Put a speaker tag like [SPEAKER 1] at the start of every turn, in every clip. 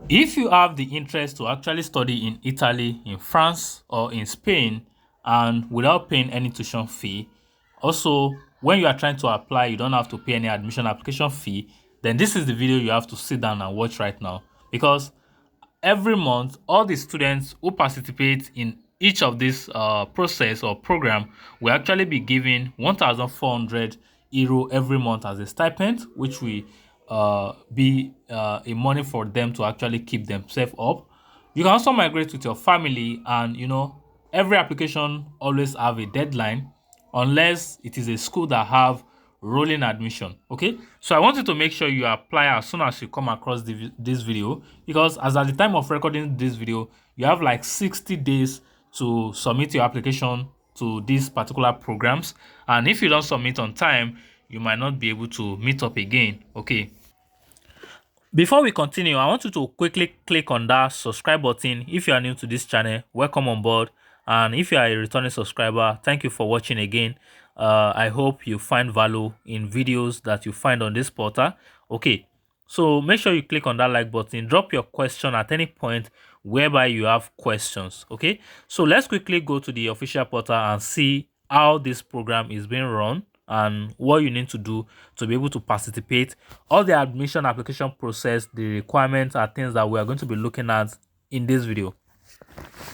[SPEAKER 1] If you have the interest to actually study in Italy, in France, or in Spain, and without paying any tuition fee, also when you are trying to apply, you don't have to pay any admission application fee, then this is the video you have to sit down and watch right now. Because every month, all the students who participate in each of this process or program will actually be given 1,400 euro every month as a stipend, which will be a money for them to actually keep themselves up. You can also migrate with your family, and every application always have a deadline, unless it is a school that have rolling admission. Okay, so I want you to make sure you apply as soon as you come across this video, because as at the time of recording this video, you have like 60 days to submit your application to these particular programs, and if you don't submit on time, you might not be able to meet up again. Okay, before we continue, I want you to quickly click on that subscribe button. If you are new to this channel, welcome on board. And if you are a returning subscriber, thank you for watching again. I hope you find value in videos that you find on this portal. Okay, so make sure you click on that like button. Drop your question at any point whereby you have questions. Okay, so let's quickly go to the official portal and see how this program is being run and what you need to do to be able to participate. All the admission application process, the requirements are things that we are going to be looking at in this video.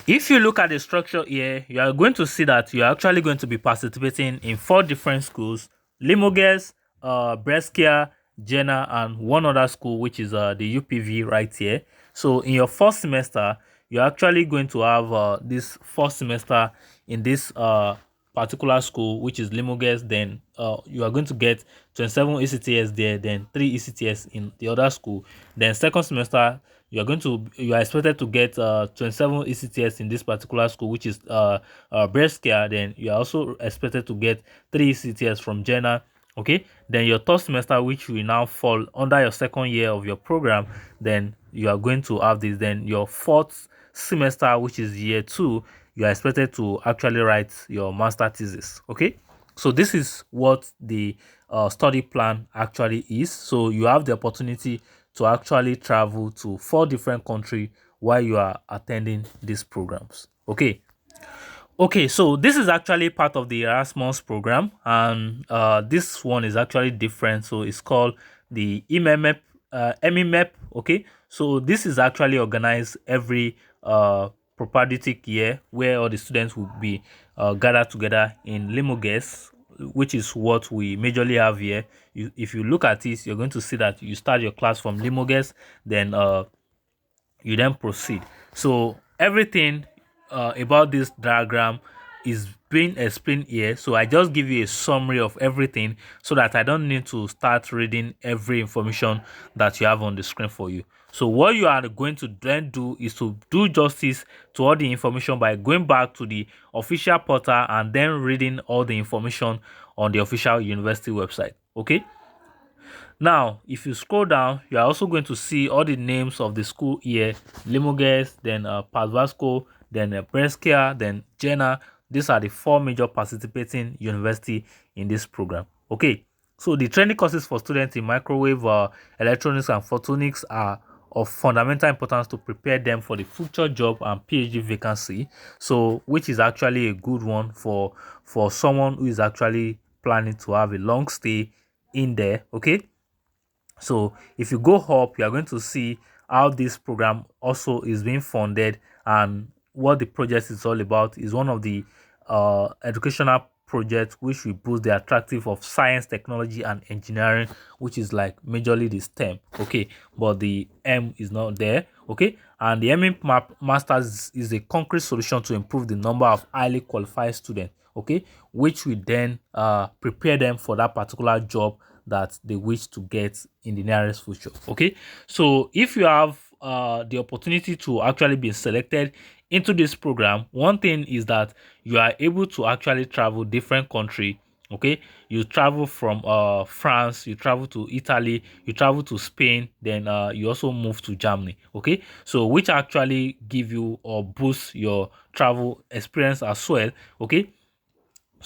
[SPEAKER 1] If you look at the structure here, you are going to see that you are actually going to be participating in 4 different schools: Limoges, Brescia, Jena, and one other school, which is the UPV right here. So in your first semester, you're actually going to have this first semester in this particular school, which is Limoges. Then you are going to get 27 ECTS there, then 3 ECTS in the other school. Then second semester, you are expected to get 27 ECTS in this particular school, which is Brescia. Then you are also expected to get 3 ECTS from Jena. Okay, then your third semester, which will now fall under your second year of your program, then you are going to have this. Then your fourth semester, which is year 2, you are expected to actually write your master thesis. Okay, so this is what the study plan actually is. So you have the opportunity to actually travel to 4 different countries while you are attending these programs. Okay, so this is actually part of the Erasmus program, and this one is actually different. So it's called the EMIMEP. EMIMEP. Okay, so this is actually organized every propedeutic year, where all the students will be gathered together in Limoges, which is what we majorly have here. If you look at this, you're going to see that you start your class from Limoges, then you then proceed. So everything about this diagram is being explained here, so I just give you a summary of everything so that I don't need to start reading every information that you have on the screen for you. So what you are going to then do is to do justice to all the information by going back to the official portal and then reading all the information on the official university website. Okay, now, if you scroll down, you are also going to see all the names of the school here: Limoges, then Pasvasco, then Brescia, then Jena. These are the 4 major participating university in this program. Okay, so the training courses for students in microwave, electronics, and photonics are of fundamental importance to prepare them for the future job and PhD vacancy. So, which is actually a good one for someone who is actually planning to have a long stay in there. Okay, so if you go up, you are going to see how this program also is being funded, and what the project is all about is one of the educational projects which will boost the attractive of science, technology, and engineering, which is like majorly the STEM. Okay, but the M is not there. Okay, and the EMIMEP Masters is a concrete solution to improve the number of highly qualified students. Okay, which will then prepare them for that particular job that they wish to get in the nearest future. Okay, so if you have the opportunity to actually be selected into this program, one thing is that you are able to actually travel different country. Okay, you travel from France, you travel to Italy, you travel to Spain, then you also move to Germany. Okay, so which actually give you or boost your travel experience as well. Okay,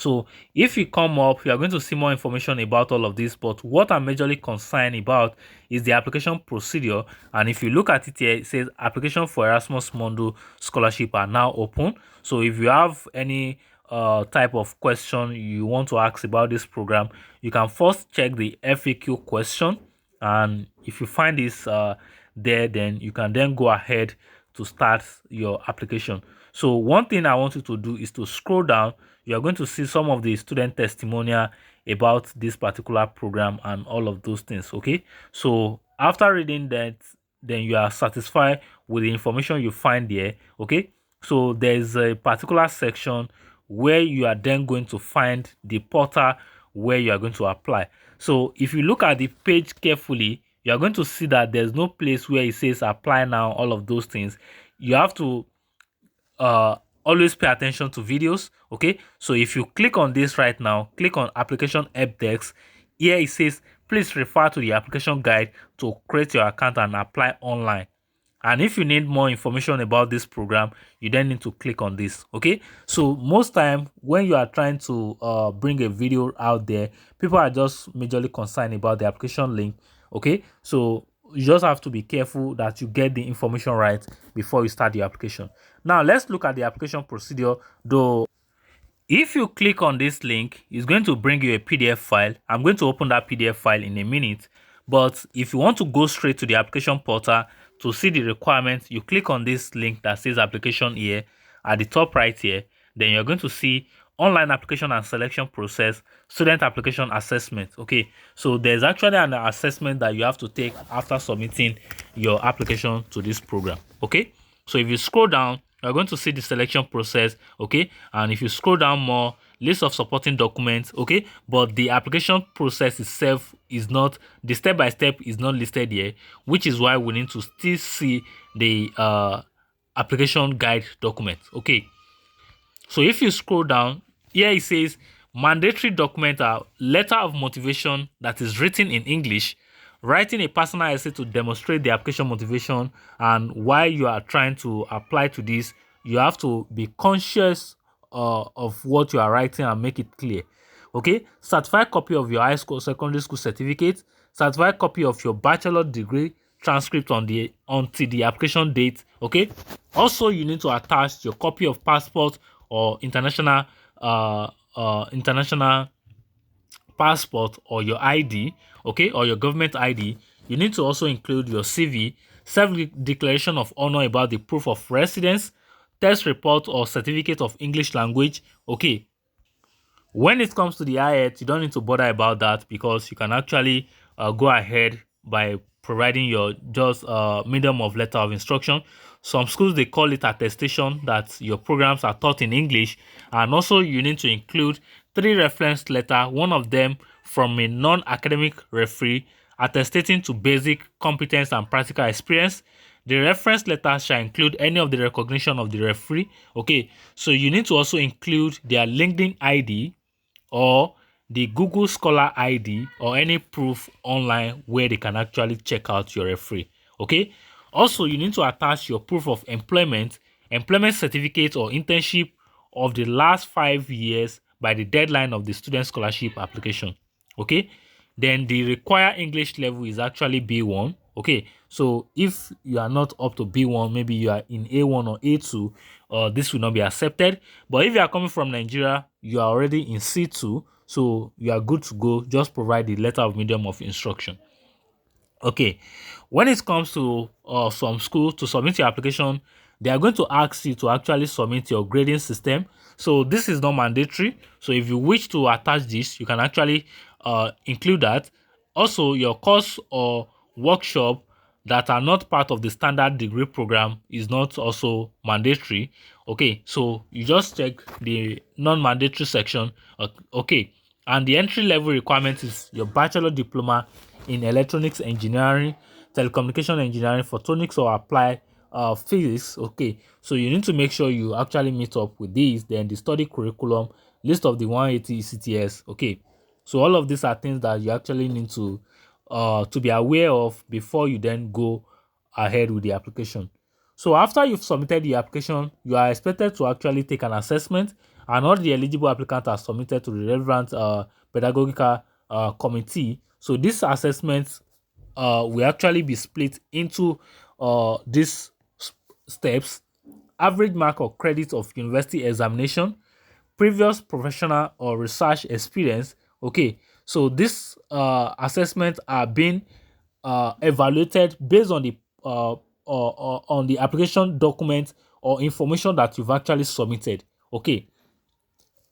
[SPEAKER 1] So if you come up, you are going to see more information about all of this, but what I'm majorly concerned about is the application procedure. And if you look at it here, it says application for Erasmus Mundus scholarship are now open. So if you have any type of question you want to ask about this program, you can first check the FAQ question, and if you find this there, then you can then go ahead to start your application. So one thing I want you to do is to scroll down. You are going to see some of the student testimonial about this particular program and all of those things. Okay, so after reading that, then you are satisfied with the information you find there. Okay, so there's a particular section where you are then going to find the portal where you are going to apply. So if you look at the page carefully, you are going to see that there's no place where it says apply now, all of those things. You have to always pay attention to videos. Okay, so if you click on this right now, click on application help desk. Here it says please refer to the application guide to create your account and apply online. And if you need more information about this program, you then need to click on this. Okay, so most time when you are trying to bring a video out there, people are just majorly concerned about the application link. Okay, so you just have to be careful that you get the information right before you start the application. Now let's look at the application procedure. Though if you click on this link, it's going to bring you a PDF file. I'm going to open that PDF file in a minute. But if you want to go straight to the application portal to see the requirements, you click on this link that says application here at the top right here. Then you're going to see online application and selection process, student application assessment. Okay, so there's actually an assessment that you have to take after submitting your application to this program. Okay, so if you scroll down, you're going to see the selection process. Okay, and if you scroll down more, list of supporting documents. Okay, but the application process itself is not, the step-by-step is not listed here, which is why we need to still see the application guide document. Okay, so if you scroll down, here it says mandatory documents are letter of motivation that is written in English, writing a personal essay to demonstrate the application motivation and why you are trying to apply to this. You have to be conscious of what you are writing and make it clear. Okay, certified copy of your high school, secondary school certificate, certified copy of your bachelor degree transcript on the until the application date. Okay, also you need to attach your copy of passport or international international passport or your ID, okay, or your government ID. You need to also include your CV, self-declaration of honor about the proof of residence, test report or certificate of English language. Okay, when it comes to the IELTS, you don't need to bother about that because you can actually go ahead by providing your just medium of letter of instruction. Some schools, they call it attestation that your programs are taught in English. And also you need to include 3 reference letter, one of them from a non-academic referee attestating to basic competence and practical experience. The reference letter shall include any of the recognition of the referee. Okay, so you need to also include their LinkedIn ID or the Google Scholar ID or any proof online where they can actually check out your referee. Okay, also you need to attach your proof of employment, employment certificate or internship of the last 5 years by the deadline of the student scholarship application. Okay, then the required English level is actually B1. Okay, so if you are not up to B1, maybe you are in A1 or A2, this will not be accepted. But if you are coming from Nigeria, you are already in C2, so you are good to go. Just provide the letter of medium of instruction. Okay, when it comes to some schools to submit your application, they are going to ask you to actually submit your grading system. So this is not mandatory. So if you wish to attach this, you can actually include that. Also, your course or workshop that are not part of the standard degree program is not also mandatory. Okay, so you just check the non-mandatory section. Okay, and the entry level requirement is your bachelor diploma in electronics engineering, telecommunication engineering, photonics or applied physics. Okay, so you need to make sure you actually meet up with these. Then the study curriculum, list of the 180 ECTS. Okay, so all of these are things that you actually need to be aware of before you then go ahead with the application. So after you've submitted the application, you are expected to actually take an assessment, and all the eligible applicants are submitted to the relevant pedagogical committee. So this assessment will actually be split into these steps: average mark or credit of university examination, previous professional or research experience. Okay, so this assessments are being evaluated based on the on the application document or information that you've actually submitted. Okay,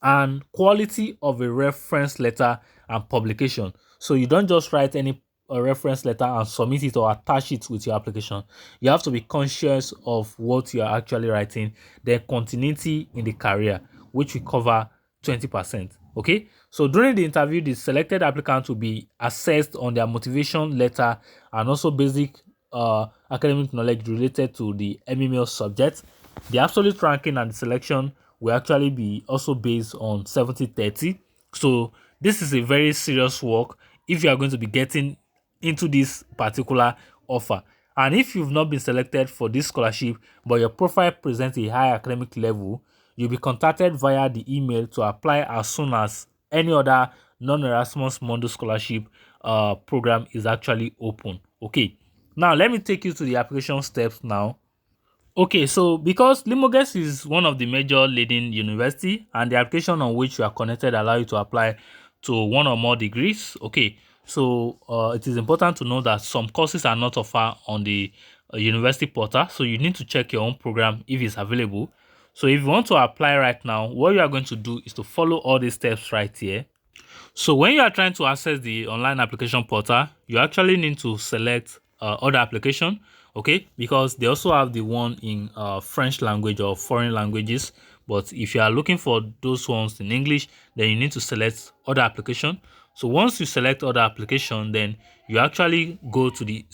[SPEAKER 1] and quality of a reference letter and publication. So you don't just write any reference letter and submit it or attach it with your application. You have to be conscious of what you are actually writing. Then continuity in the career, which we cover 20%. Okay, so during the interview, the selected applicant will be assessed on their motivation letter and also basic academic knowledge related to the EMIMEP subject. The absolute ranking and the selection will actually be also based on 70-30. So this is a very serious work if you are going to be getting into this particular offer. And if you've not been selected for this scholarship, but your profile presents a high academic level, you'll be contacted via the email to apply as soon as any other non-Erasmus Mundus scholarship program is actually open. Okay, now let me take you to the application steps now. Okay, so because Limoges is one of the major leading university and the application on which you are connected allow you to apply to one or more degrees. Okay, so it is important to know that some courses are not offered on the university portal, so you need to check your own program if it's available. So if you want to apply right now, what you are going to do is to follow all these steps right here. So when you are trying to access the online application portal, you actually need to select other application, okay, because they also have the one in French language or foreign languages. But if you are looking for those ones in English, then you need to select other application. So once you select other application, then you actually go to the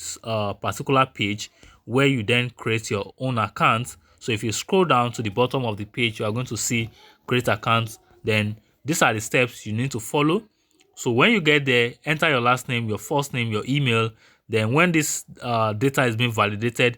[SPEAKER 1] particular page where you then create your own account. So if you scroll down to the bottom of the page, you are going to see create account. Then these are the steps you need to follow. So when you get there, enter your last name, your first name, your email. Then when this data is being validated,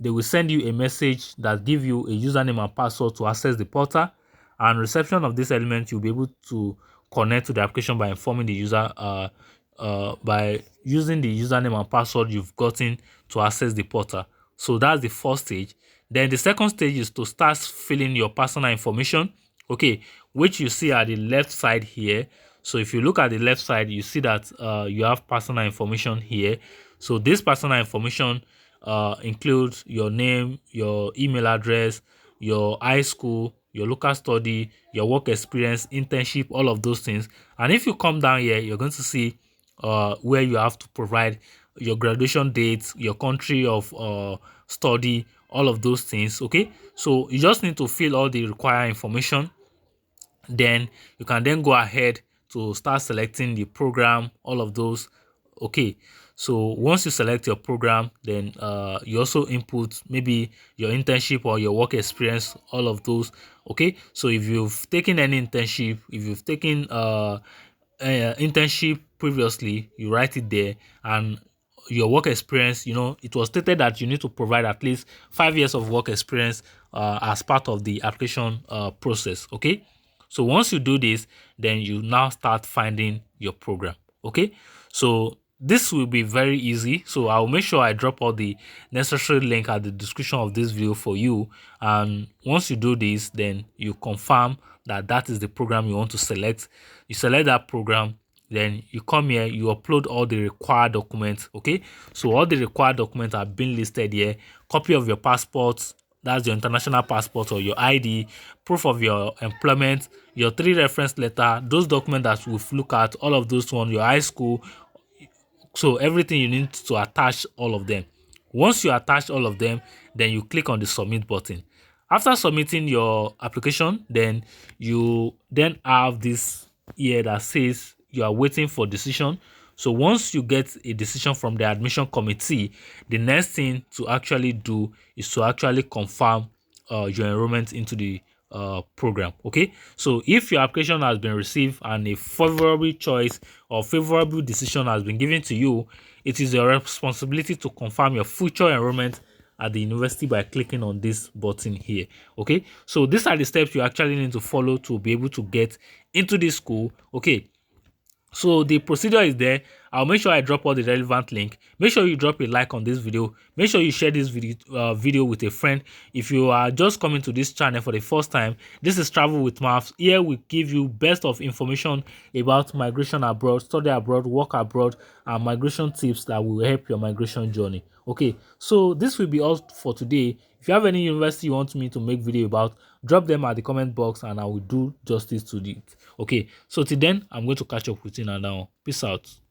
[SPEAKER 1] they will send you a message that give you a username and password to access the portal. And reception of this element, you'll be able to connect to the application by informing the user by using the username and password you've gotten to access the portal. So that's the first stage. Then the second stage is to start filling your personal information, okay, which you see at the left side here. So if you look at the left side, you see that you have personal information here. So this personal information includes your name, your email address, your high school, your local study, your work experience, internship, all of those things. And if you come down here, you're going to see where you have to provide your graduation date, your country of study, all of those things. Okay, so you just need to fill all the required information. Then you can then go ahead to start selecting the program, all of those. Okay, so once you select your program, then you also input maybe your internship or your work experience, all of those. Okay, so if you've taken any internship, if you've taken internship previously, you write it there. And your work experience, it was stated that you need to provide at least 5 years of work experience as part of the application process. Okay, so once you do this, then you now start finding your program. Okay, so this will be very easy. So I'll make sure I drop all the necessary link at the description of this video for you. And once you do this, then you confirm that that is the program you want to select. You select that program, then you come here, you upload all the required documents. Okay, so all the required documents are being listed here. Copy of your passport, that's your international passport or your ID, proof of your employment, your 3 reference letter, those documents that we've looked at, all of those ones, your high school. So everything, you need to attach all of them. Once you attach all of them, then you click on the submit button. After submitting your application, then you then have this here that says you are waiting for decision. So once you get a decision from the admission committee, the next thing to actually do is to actually confirm your enrollment into the program. Okay, so if your application has been received and a favorable choice or favorable decision has been given to you, it is your responsibility to confirm your future enrollment at the university by clicking on this button here. Okay, so these are the steps you actually need to follow to be able to get into this school. Okay, so the procedure is there. I'll make sure I drop all the relevant link. Make sure you drop a like on this video. Make sure you share this video with a friend. If you are just coming to this channel for the first time, this is Travel with Maths. Here we give you best of information about migration abroad, study abroad, work abroad, and migration tips that will help your migration journey. Okay, so this will be all for today. If you have any university you want me to make video about, drop them at the comment box and I will do justice to it. Okay, so till then, I'm going to catch up with you now. Peace out.